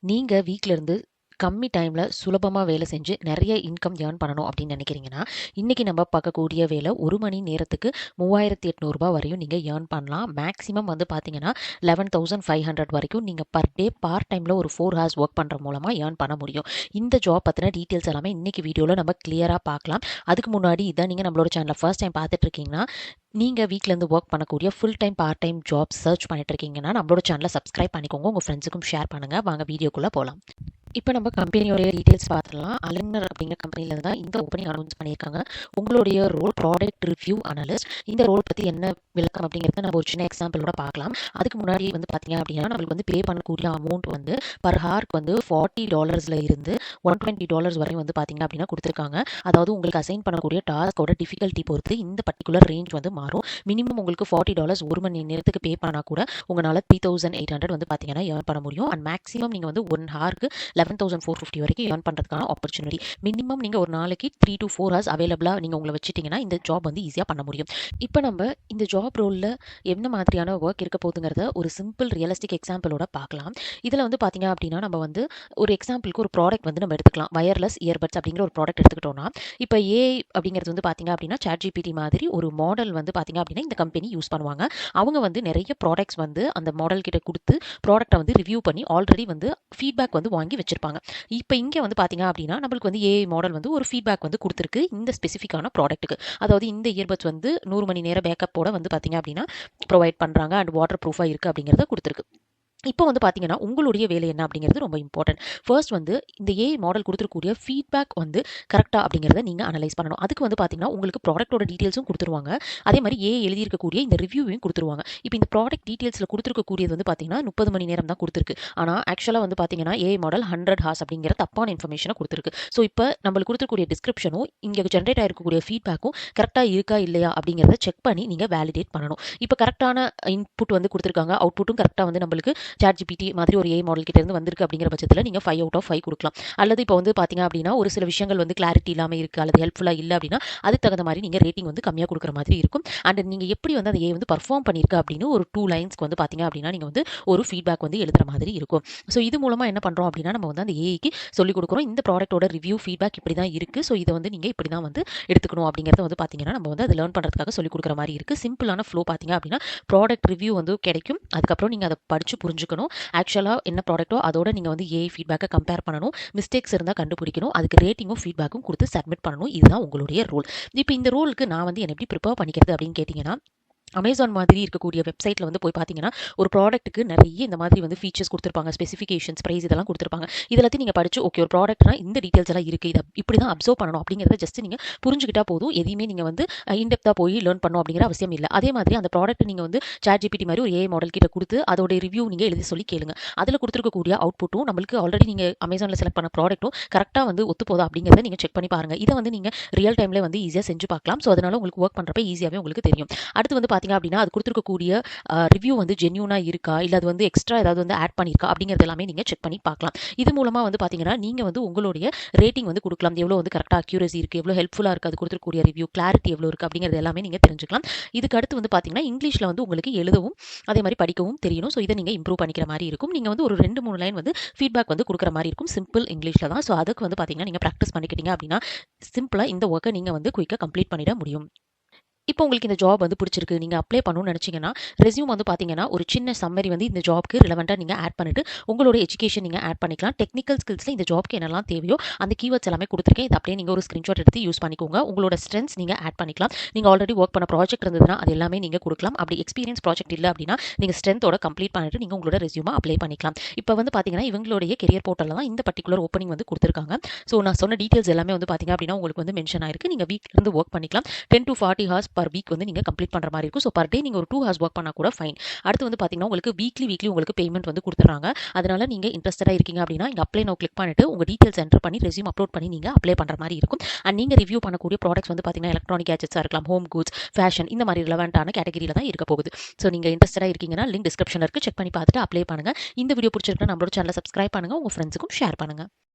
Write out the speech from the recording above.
நீங்க வீட்ல இருந்து கம்மி டைம்ல சுலபமா வேலை செஞ்சு நிறைய இன்கம் ஏர்ன் பண்ணணும் அப்படின்னு நினைக்கிறீங்கன்னா, இன்னைக்கு நம்ம பார்க்கக்கூடிய வேலை 1 மணி நேரத்துக்கு ரூ. 3,800 வரையும் நீங்க ஏர்ன் பண்ணலாம். மேக்ஸிமம் வந்து பார்த்தீங்கன்னா, 11,500 வரைக்கும் நீங்க பர் டே பார்ட் டைம்ல ஒரு 4 ஹார்ஸ் ஒர்க் பண்ற மூலமா ஏர்ன் பண்ண முடியும். இந்த ஜாப் பத்தின டீட்டெயில்ஸ் எல்லாமே இன்னைக்கு வீடியோல நம்ம கிளியரா பார்க்கலாம். அதுக்கு முன்னாடி இதான் நீங்க நம்மளோட சேனலை ஃபர்ஸ்ட் டைம் பார்த்துட்டு இருக்கீங்கன்னா, நீங்க வீட்ல இருந்து ஒர்க் பண்ணக்கூடிய full time, part time job search பண்ணிட்டு இருக்கீங்கன்னா, நம்மளோட சேனலை சப்ஸ்கிரைப் பண்ணிக்கோங்க. உங்க ஃப்ரெண்ட்ஸுக்கும் ஷேர் பண்ணுங்க. வாங்க வீடியோக்குள்ள போலாம். இப்போ நம்ம கம்பெனியோடைய டீட்டெயில்ஸ் பார்த்துடலாம். அலினர் அப்படிங்கிற கம்பெனில தான் இந்த ஓப்பனிங் அனௌன்ஸ் பண்ணியிருக்காங்க. உங்களுடைய ரோல் ப்ராடக்ட் ரிவ்யூ அனலிஸ்ட். இந்த ரோல் பற்றி என்ன விளக்கம் அப்படிங்கிறத நம்ம ஒரு சின்ன எக்ஸாம்பிளோட பார்க்கலாம். அதுக்கு முன்னாடி வந்து பார்த்தீங்க அப்படின்னா, நம்மளுக்கு வந்து பே பண்ணக்கூடிய அமௌண்ட் வந்து பர் ஹார்க்கு வந்து $40 இருந்து $120 வரையும் வந்து பார்த்தீங்க அப்படின்னா கொடுத்துருக்காங்க. அதாவது உங்களுக்கு அசைன் பண்ணக்கூடிய டாஸ்கோட டிஃபிகல்ட்டி பொறுத்து இந்த பர்டிகுலர் ரேஞ்ச் வந்து மாறும். மினிமம் உங்களுக்கு $40 ஒரு மணி நேரத்துக்கு பே பண்ணால் கூட உங்களால் 3,800 வந்து பார்த்தீங்கன்னா ஏர்ன் பண்ண முடியும். அண்ட் மேக்ஸிமம் நீங்கள் வந்து 1 ஹார்க்கு 11,450 வரைக்கும் ஏர்ன் பண்ணுறதுக்கான ஆப்பர்ச்சுனிட்டி. மினிமம் நீங்கள் ஒரு நாளைக்கு 3 to 4 ஹவர்ஸ் அவைலபிளாக நீங்கள் உங்களை வச்சுட்டிங்கன்னா இந்த ஜாப் வந்து ஈஸியாக பண்ண முடியும். இப்போ நம்ம இந்த ஜாப் ரோலில் என்ன மாதிரியான ஒர்க் இருக்க போகுதுங்கிறத ஒரு சிம்பிள் ரியலிஸ்டிக் எக்ஸாம்பிளோட பார்க்கலாம். இதில் வந்து பார்த்தீங்க அப்படின்னா, நம்ம வந்து ஒரு எக்ஸாம்பிளுக்கு ஒரு ப்ராடக்ட் வந்து நம்ம எடுத்துக்கலாம். வயர்லெஸ் இயர்பட்ஸ் அப்படிங்கிற ஒரு ப்ராடக்ட் எடுத்துக்கிட்டோம்னா, இப்போ ஏஐ அப்படிங்கிறது வந்து பார்த்தீங்க அப்படின்னா ChatGPT மாதிரி ஒரு மாடல் வந்து பார்த்தீங்க அப்படின்னா இந்த கம்பெனி யூஸ் பண்ணுவாங்க. அவங்க வந்து நிறைய ப்ராடக்ட்ஸ் வந்து அந்த மாடல் கிட்ட கொடுத்து ப்ராடக்ட்டை வந்து ரிவ்யூ பண்ணி ஆல்ரெடி வந்து ஃபீட்பேக் வந்து வாங்கி வச்சிருப்பாங்க. இப்போ இங்கே வந்து பார்த்தீங்க அப்படின்னா, நம்மளுக்கு வந்து ஏஐ மாடல் வந்து ஒரு ஃபீட்பேக் வந்து கொடுத்துருக்கு இந்த ஸ்பெசிஃபிக்கான ப்ராடக்ட்டுக்கு. அதாவது இந்த இயர்பட்ஸ் வந்து 100 மணி நேர பேக்கப்போட வந்து பார்த்தீங்க அப்படின்னா ப்ரொவைட் பண்ணுறாங்க அண்ட் வாட்டர் ப்ரூஃபாக இருக்குது அப்படிங்கிறத கொடுத்துருக்கு. இப்போ வந்து பார்த்தீங்கன்னா, உங்களுடைய வேலை என்ன அப்படிங்கிறது ரொம்ப இம்பார்ட்டன்ட். ஃபர்ஸ்ட் வந்து இந்த ஏஐ மாடல் கொடுத்துருக்கூடிய ஃபீட்பேக் வந்து கரெக்டா அப்படிங்கிறத நீங்கள் அனலைஸ் பண்ணணும். அதுக்கு வந்து பார்த்தீங்கன்னா, உங்களுக்கு ப்ராடக்ட்டோட டீட்டெயில்ஸும் கொடுத்துருவாங்க. அதே மாதிரி ஏஐ எழுதியிருக்கக்கூடிய இந்த ரிவ்யூவையும் கொடுத்துருவாங்க. இப்போ இந்த ப்ராடக்ட் டீட்டெயில்ஸில் கொடுத்துருக்கக்கூடியது வந்து பார்த்தீங்கன்னா 30 மணி நேரம் தான் கொடுத்துருக்கு. ஆனால் ஆக்சுவலாக வந்து பார்த்தீங்கன்னா ஏஐ மாடல் 100 ஹார்ஸ் அப்படிங்கிற தப்பான இன்ஃபர்மேஷனை கொடுத்துருக்கு. ஸோ இப்போ நம்மளுக்கு கொடுத்துருக்கூடிய டிஸ்கிரிப்ஷனும் இங்கே ஜென்ரேட் ஆகிருக்கக்கூடிய ஃபீட்பேக்கும் கரெக்டாக இருக்கா இல்லையா அப்படிங்கிறத செக் பண்ணி நீங்கள் வேலிடேட் பண்ணணும். இப்போ கரெக்டான இன்புட் வந்து கொடுத்துருக்காங்க, அவுட்புட்டும் கரெக்டாக வந்து நம்மளுக்கு ChatGPT மாதிரி ஒரு ஏஐ மாடல் கிட்ட இருந்து வந்திருக்கு அப்படிங்கிற பட்சத்தில் நீங்கள் 5 out of 5 கொடுக்கலாம். அல்லது இப்போ வந்து பார்த்தீங்க அப்படின்னா, ஒரு சில விஷயங்கள் வந்து கிளாரிட்டி இல்லாமல் இருக்குது அல்லது ஹெல்ப்ஃபுல்லாக இல்லை அப்படின்னா, அதுக்கு தகுந்த மாதிரி நீங்கள் ரேட்டிங் வந்து கம்மியாக கொடுக்குற மாதிரி இருக்கும். அண்ட் நீங்கள் எப்படி வந்து அந்த ஏஐ வந்து பர்ஃபார்ம் பண்ணியிருக்கு அப்படின்னு ஒரு 2 லைன்ஸ்க்கு வந்து பார்த்தீங்க அப்படின்னா, நீங்கள் வந்து ஒரு ஃபீட்பேக் வந்து எழுதுற மாதிரி இருக்கும். ஸோ இது மூலமாக என்ன பண்ணுறோம் அப்படின்னா, நம்ம வந்து அந்த ஏஐக்கு சொல்லிக் கொடுக்குறோம். இந்த ப்ராடக்ட்டோட ரிவ்யூ ஃபீட்பேக் இப்படி தான் இருக்குது. ஸோ இதை வந்து நீங்கள் இப்படி தான் வந்து எடுத்துக்கணும் அப்படிங்கிறத வந்து பார்த்தீங்கன்னா, நம்ம வந்து அதை லேர்ன் பண்ணுறதுக்காக சொல்லிக் கொடுக்குற மாதிரி இருக்குது. சிம்பிளான ஃப்ளோ பார்த்தீங்க அப்படின்னா, ப்ராடக்ட் ரிவ்யூ வந்து கிடைக்கும். அதுக்கப்புறம் நீங்கள் அதை படித்து புரிஞ்சுக்கணும். ஆக்சுவலாக என்ன ப்ராடக்ட்டோ அதோட நீங்கள் வந்து ஏஐ ஃபீட்பேக்கை கம்பேர் பண்ணணும். மிஸ்டேக்ஸ் இருந்தால் கண்டுபிடிக்கணும். அதுக்கு ரேட்டிங்கும் ஃபீட்பேக்கும் கொடுத்து சப்மிட் பண்ணணும். இதுதான் உங்களுடைய ரோல். இப்போ இந்த ரோலுக்கு நான் வந்து என்ன எப்படி ப்ரிப்பேர் பண்ணிக்கிறது அப்படின்னு கேட்டிங்கன்னா, அமேசான் மாதிரி இருக்கக்கூடிய வெப்சைட்டில் வந்து போய் பார்த்தீங்கன்னா, ஒரு ப்ராடக்ட்டுக்கு நிறைய இந்த மாதிரி வந்து ஃபீச்சர்ஸ் கொடுத்துருப்பாங்க. ஸ்பெசிஃபிகேஷன்ஸ், ப்ரைஸ் இதெல்லாம் கொடுத்துருப்பாங்க. இதெல்லாத்தையும் நீங்கள் படிச்சு ஓகே ஒரு ப்ராடக்ட்னா இந்த டீட்டெயில்ஸ் எல்லாம் இருக்குது, இதை இப்படி தான் அப்சர்வ் பண்ணணும் அப்படிங்கிறத ஜஸ்ட் நீங்கள் புரிஞ்சுக்கிட்டா போதும். எதையுமே நீங்கள் வந்து இன்டெப்த்தாக போய் லேர்ன் பண்ணணும் அப்படிங்கிற அவசியம் இல்லை. அதே மாதிரி அந்த ப்ராடக்ட் நீங்கள் வந்து ChatGPT மாதிரி ஒரு ஏஐ மாடல் கிட்ட கொடுத்து அதோட ரிவ்யூ நீங்கள் எழுதி சொல்லி கேளுங்க. அதில் கொடுத்துருக்கக்கூடிய அவுட்புட்டும் நம்மளுக்கு ஆல்ரெடி நீங்கள் அமேசானில் செலக்ட் பண்ண ப்ராடக்ட்டும் கரெக்டாக வந்து ஒத்து போதா அப்படிங்கிறத நீங்கள் செக் பண்ணி பாருங்கள். இதை வந்து நீங்கள் ரியல் டைமில் வந்து ஈஸியாக செஞ்சு பார்க்கலாம். ஸோ அதனால உங்களுக்கு ஒர்க் பண்ணுறப்ப ஈஸியாகவே உங்களுக்கு தெரியும். அடுத்து வந்து பார்த்தீங்க அப்படின்னா, அது கொடுத்துருக்கக்கூடிய ரிவ்யூ வந்து ஜென்யூனா இருக்கா, இல்லை அது வந்து எக்ஸ்ட்ரா ஏதாவது வந்து ஆட் பண்ணியிருக்கா அப்படிங்கிறது எல்லாமே நீங்கள் செக் பண்ணி பார்க்கலாம். இது மூலமாக வந்து பார்த்தீங்கன்னா, நீங்கள் வந்து உங்களுடைய ரேட்டிங் வந்து கொடுக்கலாம். எவ்வளோ வந்து கரெக்டாக அக்யூரசி இருக்குது, எவ்வளோ ஹெல்ப்ஃபுல்லாக இருக்குது, அது கொடுத்துருக்கூடிய ரிவ்யூ கிளாரிட்டி எவ்வளோ இருக்குது அப்படிங்கிறது எல்லாமே நீங்கள் தெரிஞ்சுக்கலாம். இதுக்கு அடுத்து வந்து பார்த்தீங்கன்னா, இங்கிலீஷில் வந்து உங்களுக்கு எழுதவும் அதே மாதிரி படிக்கவும் தெரியணும். ஸோ இதை நீங்கள் இம்ப்ரூவ் பண்ணிக்கிற மாதிரி இருக்கும். நீங்கள் வந்து ஒரு 2-3 லைன் வந்து ஃபீட்பேக் வந்து கொடுக்குற மாதிரி இருக்கும். சிம்பிள் இங்கிலீஷில் தான். ஸோ அதுக்கு வந்து பார்த்தீங்கன்னா, நீங்கள் ப்ராக்டிஸ் பண்ணிக்கிட்டீங்க அப்படின்னா சிம்பிளாக இந்த ஒர்க்கை நீங்கள் வந்து குயிக்காக கம்ப்ளீட் பண்ணிட முடியும். இப்போ உங்களுக்கு இந்த ஜாப் வந்து பிடிச்சிருக்கு, நீங்கள் அப்ளை பண்ணணும்னு நினச்சிங்கன்னா, ரெஸ்யூம் வந்து பார்த்தீங்கன்னா ஒரு சின்ன சம்மரி வந்து இந்த ஜாப்க்கு ரிலவெண்ட்டாக நீங்கள் ஆட் பண்ணிட்டு உங்களோட எஜுகேஷன் நீங்கள் ஆட் பண்ணிக்கலாம். டெக்னிக்கல் ஸ்கில்ஸில் இந்த ஜாப்க்கு என்னெல்லாம் தேவையோ அந்த கீவேர்ட்ஸ் எல்லாமே கொடுத்துருக்கேன். இது அப்படியே நீங்கள் ஒரு ஸ்க்ரீன்ஷாட் எடுத்து யூஸ் பண்ணிக்கோங்க. உங்களோட ஸ்ட்ரென்த்ஸ் நீங்கள் ஆட் பண்ணிக்கலாம். நீங்கள் ஆல்ரெடி ஒர்க் பண்ண ப்ராஜெக்ட் இருந்ததுன்னா அது எல்லாமே நீங்கள் கொடுக்கலாம். அப்படி எக்ஸ்பீரியன்ஸ் ப்ராஜெக்ட் இல்லை அப்படின்னா நீங்கள் ஸ்ட்ரென்த்தோட கம்ப்ளீட் பண்ணிட்டு நீங்கள் உங்களோட ரெஸ்யூமை அப்ளை பண்ணிக்கலாம். இப்போ வந்து பார்த்தீங்கன்னா, இவங்களுடைய கெரியர் போர்ட்டலில் தான் இந்த பர்டிகுலர் ஓப்பனிங் வந்து கொடுத்துருக்காங்க. ஸோ நான் சொன்ன டீட்டெயில்ஸ் எல்லாமே வந்து பார்த்தீங்க அப்படின்னா உங்களுக்கு வந்து மென்ஷன் ஆயிருக்கு. நீங்கள் வீக்ல இருந்து ஒர்க் பண்ணிக்கலாம். 10 to 40 ஹார்ஸ் பர் வீக் வந்து நீங்கள் கம்ப்ளீட் பண்ணுற மாதிரி இருக்கும். ஸோ பர் டே நீங்கள் ஒரு 2 ஹார்ஸ் ஒர்க் பண்ணால் கூட ஃபைன். அடுத்து வந்து பார்த்தீங்கன்னா, உங்களுக்கு வீக்லி உங்களுக்கு பேமெண்ட் வந்து கொடுத்துறாங்க. அதனால நீங்கள் இன்ட்ரெஸ்டடாக இருக்கீங்க அப்படின்னா இங்கே அப்ளை நோ கிளிக் பண்ணிட்டு உங்கள் டீட்டெயில்ஸ் என்டர் பண்ணி ரெஸ்யூம் அப்லோட் பண்ணி நீங்கள் அப்ளை பண்ணுற மாதிரி இருக்கும். அண்ட் நீங்கள் ரிவ்யூ பண்ணக்கூடிய ப்ராடக்ட்ஸ் வந்து பார்த்தீங்கன்னா எலக்ட்ரானிக் கேஜெட்ஸாக இருக்கலாம், ஹோம் குட்ஸ், ஃபேஷன் இந்த மாதிரி ரிலவெண்ட்டான கேட்டகரியில் தான் இருக்க போகுது. ஸோ நீங்கள் இன்ட்ரெஸ்டடாக இருக்கீங்கன்னா லிங்க் டிஸ்கிரிப்ஷனில் இருக்குது, செக் பண்ணி பார்த்துட்டு அப்ளை பண்ணுங்கள். இந்த வீடியோ பிடிச்சிருக்குன்னா நம்மளோட சேனலை சப்ஸ்கிரைப் பண்ணுங்கள், உங்கள் ஃப்ரெண்ட்ஸுக்கும் ஷேர் பண்ணுங்கள்.